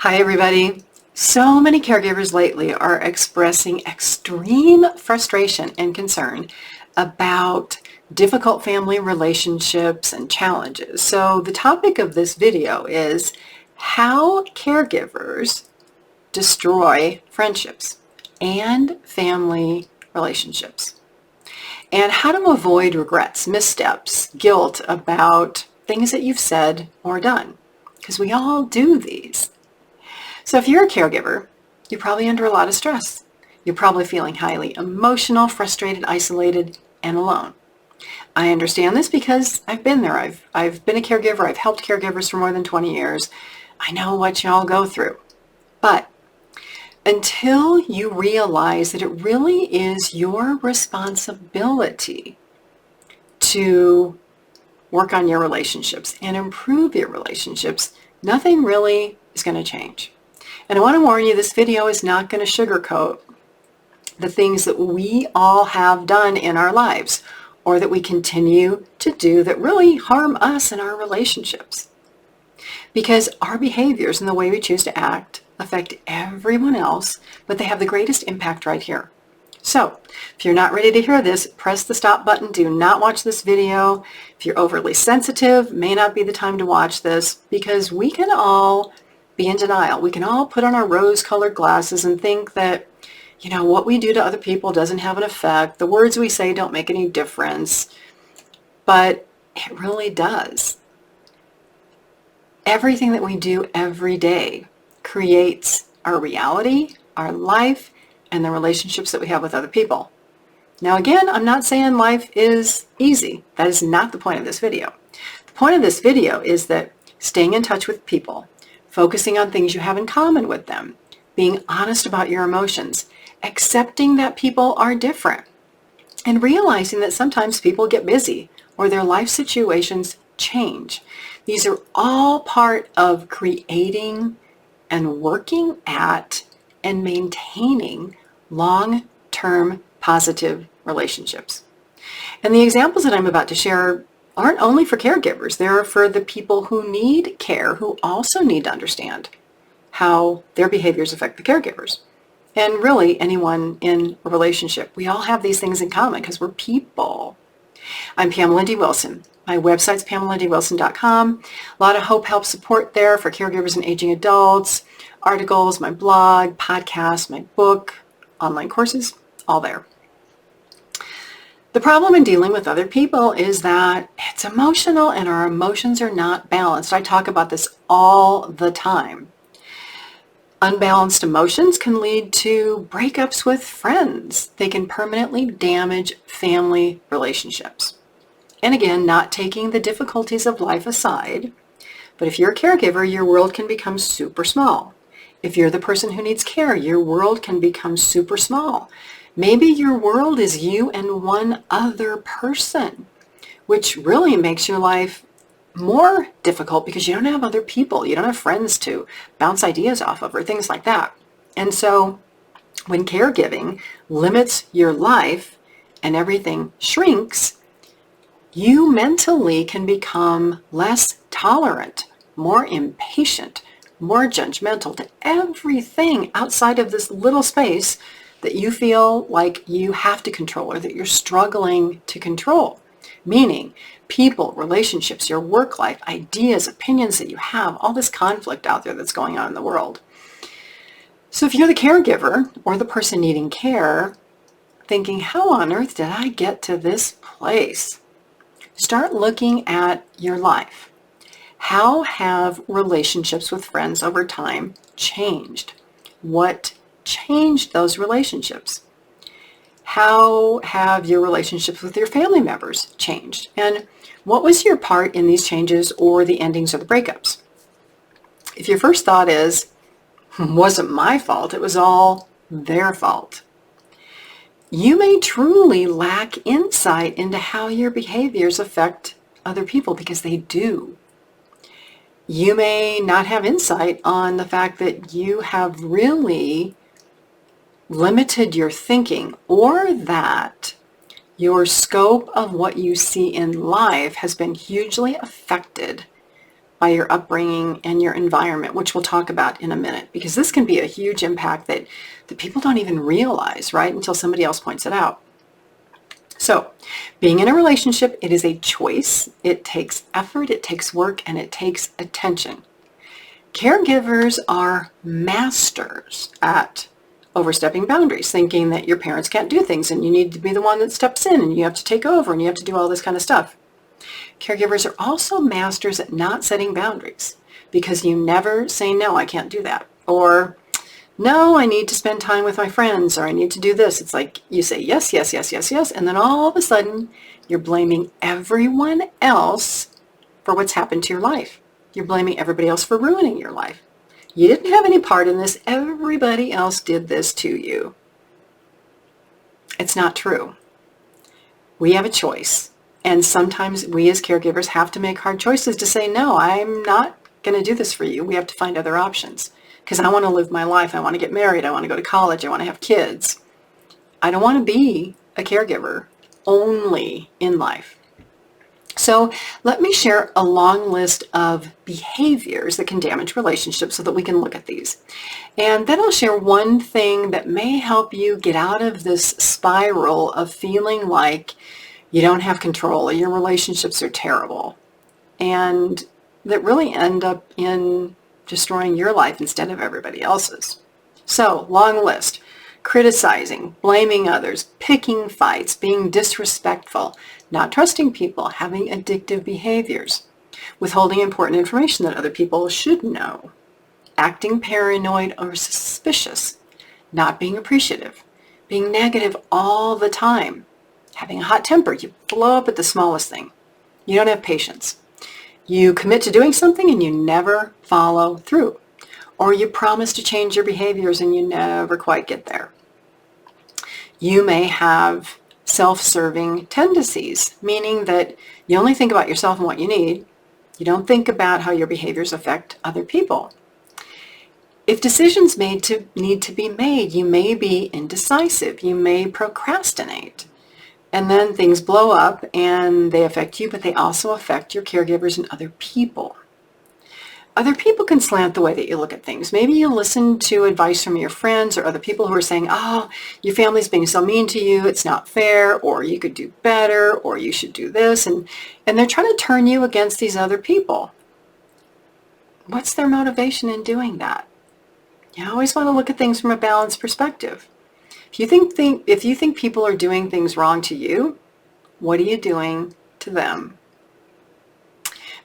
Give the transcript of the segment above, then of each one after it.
Hi, everybody. So many caregivers lately are expressing extreme frustration and concern about difficult family relationships and challenges. So the topic of this video is how caregivers destroy friendships and family relationships, and how to avoid regrets, missteps, guilt about things that you've said or done, because we all do these. So if you're a caregiver, you're probably under a lot of stress. You're probably feeling highly emotional, frustrated, isolated, and alone. I understand this because I've been there. I've been a caregiver. I've helped caregivers for more than 20 years. I know what y'all go through. But until you realize that it really is your responsibility to work on your relationships and improve your relationships, nothing really is going to change. And I want to warn you, this video is not going to sugarcoat the things that we all have done in our lives or that we continue to do that really harm us and our relationships. Because our behaviors and the way we choose to act affect everyone else, but they have the greatest impact right here. So if you're not ready to hear this, press the stop button. Do not watch this video. If you're overly sensitive, may not be the time to watch this, because we can all be in denial. We can all put on our rose-colored glasses and think that, what we do to other people doesn't have an effect. The words we say don't make any difference. But it really does. Everything that we do every day creates our reality, our life, and the relationships that we have with other people. Now, again, I'm not saying life is easy. That is not the point of this video. The point of this video is that staying in touch with people, focusing on things you have in common with them, being honest about your emotions, accepting that people are different, and realizing that sometimes people get busy or their life situations change. These are all part of creating and working at and maintaining long-term positive relationships. And the examples that I'm about to share aren't only for caregivers. They're for the people who need care, who also need to understand how their behaviors affect the caregivers. And really anyone in a relationship. We all have these things in common because we're people. I'm Pamela D Wilson. My website's PamelaDWilson.com. A lot of hope, help, support there for caregivers and aging adults, articles, my blog, podcast, my book, online courses, all there. The problem in dealing with other people is that it's emotional and our emotions are not balanced. I talk about this all the time. Unbalanced emotions can lead to breakups with friends. They can permanently damage family relationships. And again, not taking the difficulties of life aside, but if you're a caregiver, your world can become super small. If you're the person who needs care, your world can become super small. Maybe your world is you and one other person, which really makes your life more difficult because you don't have other people. You don't have friends to bounce ideas off of or things like that. And so when caregiving limits your life and everything shrinks, you mentally can become less tolerant, more impatient, more judgmental to everything outside of this little space that you feel like you have to control or that you're struggling to control. Meaning people, relationships, your work life, ideas, opinions that you have, all this conflict out there that's going on in the world. So if you're the caregiver or the person needing care, thinking, how on earth did I get to this place? Start looking at your life. How have relationships with friends over time changed? What changed those relationships? How have your relationships with your family members changed? And what was your part in these changes or the endings or the breakups? If your first thought is, wasn't my fault, it was all their fault, you may truly lack insight into how your behaviors affect other people, because they do. You may not have insight on the fact that you have really limited your thinking, or that your scope of what you see in life has been hugely affected by your upbringing and your environment, which we'll talk about in a minute, because this can be a huge impact that people don't even realize, right, until somebody else points it out. So, being in a relationship, it is a choice. It takes effort, it takes work, and it takes attention. Caregivers are masters at overstepping boundaries, thinking that your parents can't do things and you need to be the one that steps in and you have to take over and you have to do all this kind of stuff. Caregivers are also masters at not setting boundaries, because you never say, no, I can't do that. Or, no, I need to spend time with my friends, or I need to do this. It's like you say yes, yes, yes, yes, yes, and then all of a sudden you're blaming everyone else for what's happened to your life. You're blaming everybody else for ruining your life. You didn't have any part in this. Everybody else did this to you. It's not true. We have a choice. And sometimes we as caregivers have to make hard choices to say, no, I'm not going to do this for you. We have to find other options, because I want to live my life. I want to get married. I want to go to college. I want to have kids. I don't want to be a caregiver only in life. So let me share a long list of behaviors that can damage relationships so that we can look at these. And then I'll share one thing that may help you get out of this spiral of feeling like you don't have control or your relationships are terrible, and that really end up in destroying your life instead of everybody else's. So, long list: criticizing, blaming others, picking fights, being disrespectful, not trusting people, having addictive behaviors, withholding important information that other people should know, acting paranoid or suspicious, not being appreciative, being negative all the time, having a hot temper. You blow up at the smallest thing. You don't have patience. You commit to doing something and you never follow through. Or you promise to change your behaviors and you never quite get there. You may have self-serving tendencies, meaning that you only think about yourself and what you need. You don't think about how your behaviors affect other people. If decisions need to be made, you may be indecisive. You may procrastinate. And then things blow up and they affect you, but they also affect your caregivers and other people. Other people can slant the way that you look at things. Maybe you listen to advice from your friends or other people who are saying, oh, your family's being so mean to you, it's not fair, or you could do better, or you should do this. And they're trying to turn you against these other people. What's their motivation in doing that? You always want to look at things from a balanced perspective. If you think people are doing things wrong to you, what are you doing to them?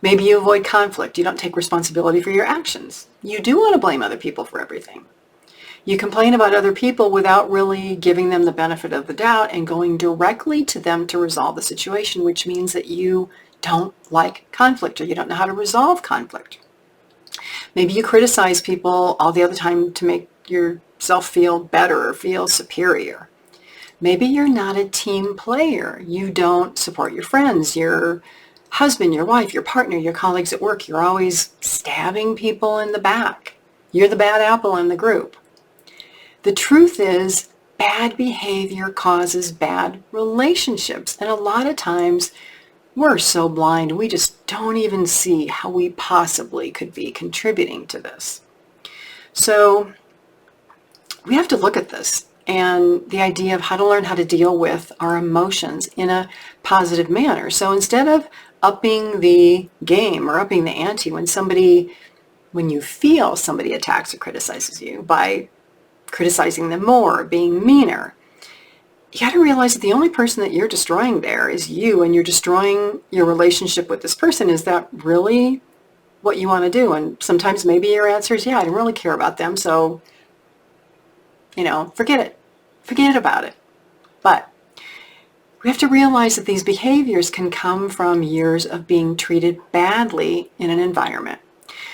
Maybe you avoid conflict. You don't take responsibility for your actions. You do want to blame other people for everything. You complain about other people without really giving them the benefit of the doubt and going directly to them to resolve the situation, which means that you don't like conflict or you don't know how to resolve conflict. Maybe you criticize people all the other time to make yourself feel better or feel superior. Maybe you're not a team player. You don't support your friends, your husband, your wife, your partner, your colleagues at work. You're always stabbing people in the back. You're the bad apple in the group. The truth is, bad behavior causes bad relationships. And a lot of times, we're so blind, we just don't even see how we possibly could be contributing to this. So we have to look at this and the idea of how to learn how to deal with our emotions in a positive manner. So instead of upping the game or upping the ante when you feel somebody attacks or criticizes you by criticizing them more, being meaner, you got to realize that the only person that you're destroying there is you, and you're destroying your relationship with this person. Is that really what you want to do? And sometimes maybe your answer is, yeah, I don't really care about them, so, forget it. Forget about it. But we have to realize that these behaviors can come from years of being treated badly in an environment.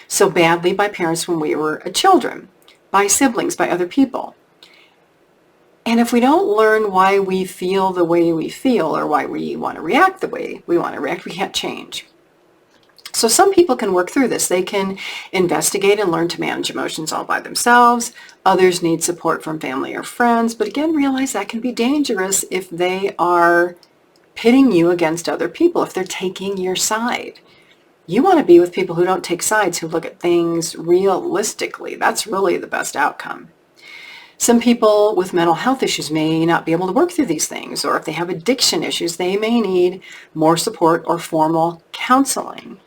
So badly by parents when we were children, by siblings, by other people. And if we don't learn why we feel the way we feel or why we want to react the way we want to react, we can't change. So some people can work through this. They can investigate and learn to manage emotions all by themselves. Others need support from family or friends. But again, realize that can be dangerous if they are pitting you against other people, if they're taking your side. You want to be with people who don't take sides, who look at things realistically. That's really the best outcome. Some people with mental health issues may not be able to work through these things, or if they have addiction issues, they may need more support or formal counseling.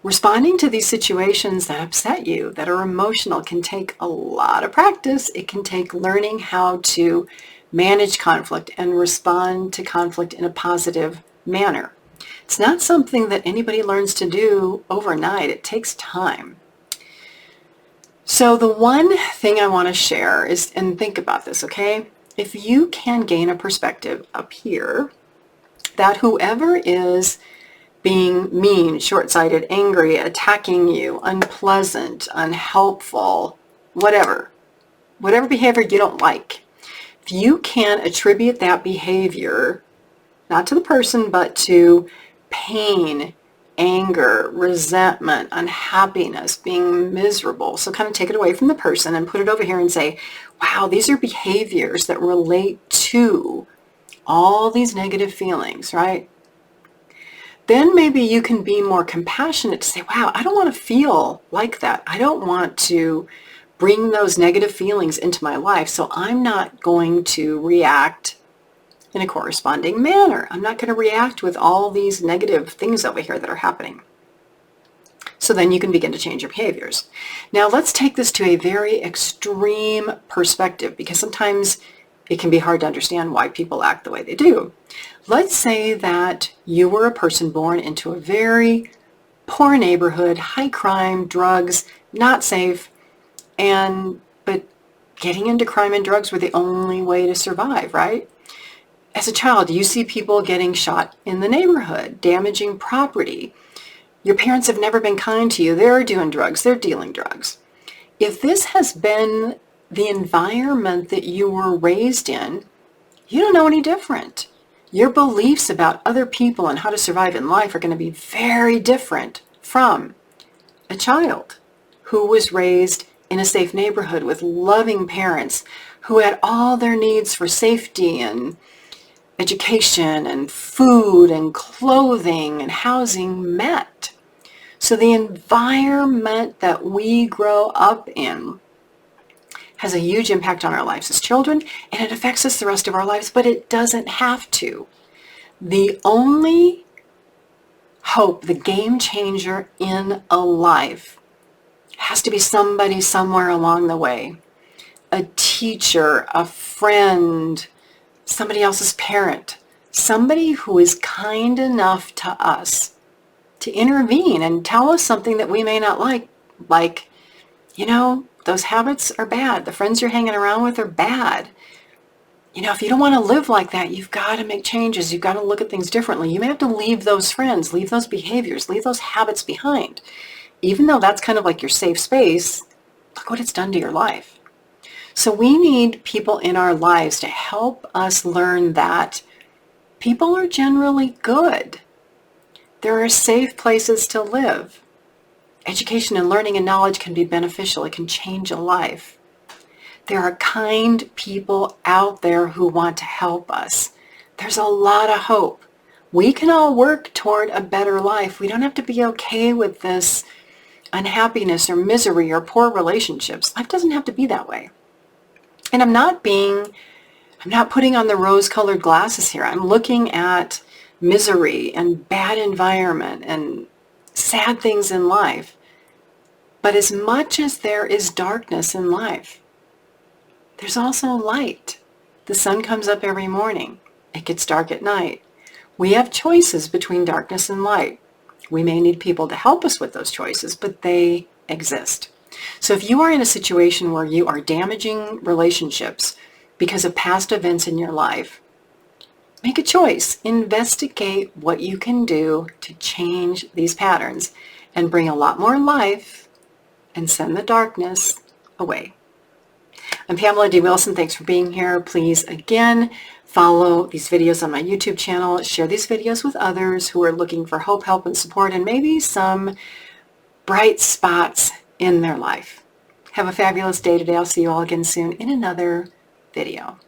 Responding to these situations that upset you, that are emotional, can take a lot of practice. It can take learning how to manage conflict and respond to conflict in a positive manner. It's not something that anybody learns to do overnight. It takes time. So the one thing I want to share is, and think about this, okay? If you can gain a perspective up here that whoever is being mean, short-sighted, angry, attacking you, unpleasant, unhelpful, whatever behavior you don't like, if you can attribute that behavior, not to the person, but to pain, anger, resentment, unhappiness, being miserable. So kind of take it away from the person and put it over here and say, wow, these are behaviors that relate to all these negative feelings, right? Then maybe you can be more compassionate to say, wow, I don't want to feel like that. I don't want to bring those negative feelings into my life, so I'm not going to react in a corresponding manner. I'm not going to react with all these negative things over here that are happening. So then you can begin to change your behaviors. Now let's take this to a very extreme perspective, because sometimes it can be hard to understand why people act the way they do. Let's say that you were a person born into a very poor neighborhood, high crime, drugs, not safe, but getting into crime and drugs were the only way to survive, right? As a child, you see people getting shot in the neighborhood, damaging property. Your parents have never been kind to you. They're doing drugs. They're dealing drugs. If this has been the environment that you were raised in, you don't know any different. Your beliefs about other people and how to survive in life are going to be very different from a child who was raised in a safe neighborhood with loving parents who had all their needs for safety and education and food and clothing and housing met. So the environment that we grow up in has a huge impact on our lives as children, and it affects us the rest of our lives, but it doesn't have to. The only hope, the game changer in a life, has to be somebody somewhere along the way. A teacher, a friend, somebody else's parent, somebody who is kind enough to us to intervene and tell us something that we may not like, those habits are bad. The friends you're hanging around with are bad. If you don't want to live like that, you've got to make changes. You've got to look at things differently. You may have to leave those friends, leave those behaviors, leave those habits behind. Even though that's kind of like your safe space, look what it's done to your life. So we need people in our lives to help us learn that people are generally good. There are safe places to live. Education and learning and knowledge can be beneficial. It can change a life. There are kind people out there who want to help us. There's a lot of hope. We can all work toward a better life. We don't have to be okay with this unhappiness or misery or poor relationships. Life doesn't have to be that way. And I'm not putting on the rose-colored glasses here. I'm looking at misery and bad environment and sad things in life. But as much as there is darkness in life, there's also light. The sun comes up every morning. It gets dark at night. We have choices between darkness and light. We may need people to help us with those choices, but they exist. So if you are in a situation where you are damaging relationships because of past events in your life, make a choice. Investigate what you can do to change these patterns and bring a lot more life and send the darkness away. I'm Pamela D Wilson. Thanks for being here. Please, again, follow these videos on my YouTube channel. Share these videos with others who are looking for hope, help, and support, and maybe some bright spots in their life. Have a fabulous day today. I'll see you all again soon in another video.